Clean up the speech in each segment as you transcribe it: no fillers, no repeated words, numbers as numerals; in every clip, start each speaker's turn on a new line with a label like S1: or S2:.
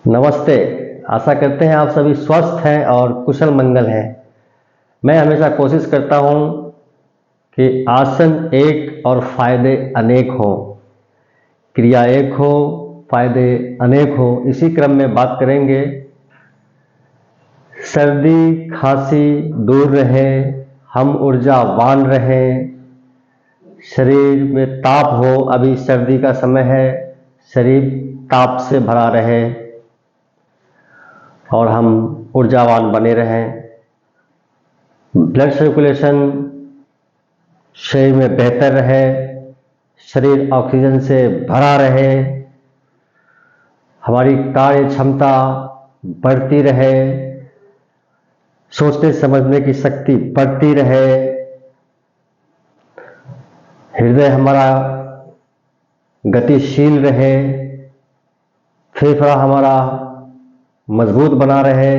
S1: नमस्ते। आशा करते हैं आप सभी स्वस्थ हैं और कुशल मंगल हैं। मैं हमेशा कोशिश करता हूं कि आसन एक और फायदे अनेक हो, क्रिया एक हो, फायदे अनेक हो। इसी क्रम में बात करेंगे सर्दी खांसी दूर रहे, हम ऊर्जावान रहें, शरीर में ताप हो। अभी सर्दी का समय है, शरीर ताप से भरा रहे और हम ऊर्जावान बने रहें। ब्लड सर्कुलेशन शरीर में बेहतर रहे, शरीर ऑक्सीजन से भरा रहे, हमारी कार्य क्षमता बढ़ती रहे, सोचने समझने की शक्ति बढ़ती रहे, हृदय हमारा गतिशील रहे, फेफड़ा हमारा मजबूत बना रहे।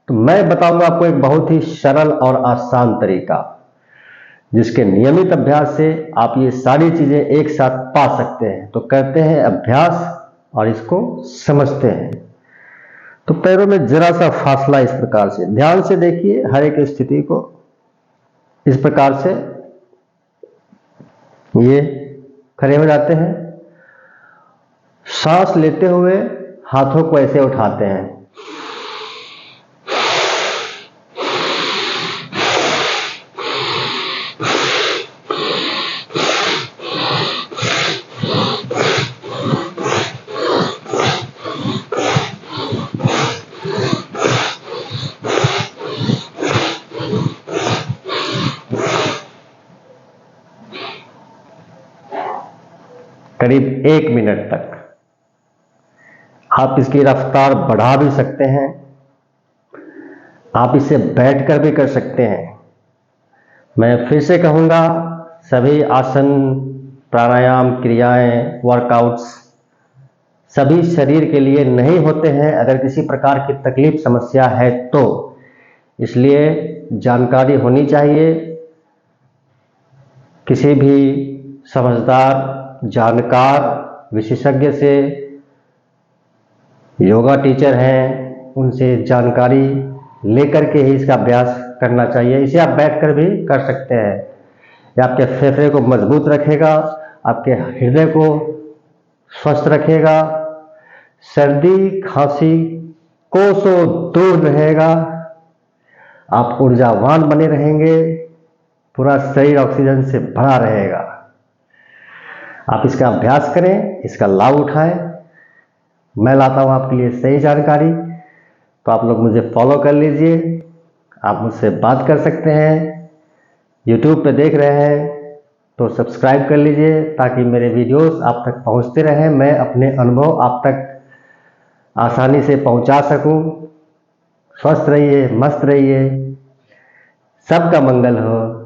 S1: तो मैं बताऊंगा आपको एक बहुत ही सरल और आसान तरीका, जिसके नियमित अभ्यास से आप ये सारी चीजें एक साथ पा सकते हैं। तो करते हैं अभ्यास और इसको समझते हैं। तो पैरों में जरा सा फासला इस प्रकार से, ध्यान से देखिए हर एक स्थिति को। इस प्रकार से ये खड़े हो जाते हैं, सांस लेते हुए हाथों को ऐसे उठाते हैं, करीब 1 मिनट तक। आप इसकी रफ्तार बढ़ा भी सकते हैं, आप इसे बैठकर भी कर सकते हैं। मैं फिर से कहूँगा, सभी आसन, प्राणायाम, क्रियाएं, वर्कआउट्स सभी शरीर के लिए नहीं होते हैं। अगर किसी प्रकार की तकलीफ समस्या है तो इसलिए जानकारी होनी चाहिए। किसी भी समझदार, जानकार, विशेषज्ञ से, योगा टीचर हैं, उनसे जानकारी लेकर के ही इसका अभ्यास करना चाहिए। इसे आप बैठकर भी कर सकते हैं। यह आपके फेफड़े को मजबूत रखेगा, आपके हृदय को स्वस्थ रखेगा, सर्दी खांसी कोसों दूर रहेगा, आप ऊर्जावान बने रहेंगे, पूरा शरीर ऑक्सीजन से भरा रहेगा। आप इसका अभ्यास करें, इसका लाभ उठाएं। मैं लाता हूं आपके लिए सही जानकारी। तो आप लोग मुझे फॉलो कर लीजिए, आप मुझसे बात कर सकते हैं। यूट्यूब पे देख रहे हैं तो सब्सक्राइब कर लीजिए ताकि मेरे वीडियोस आप तक पहुंचते रहें, मैं अपने अनुभव आप तक आसानी से पहुंचा सकूं। स्वस्थ रहिए, मस्त रहिए, सबका मंगल हो।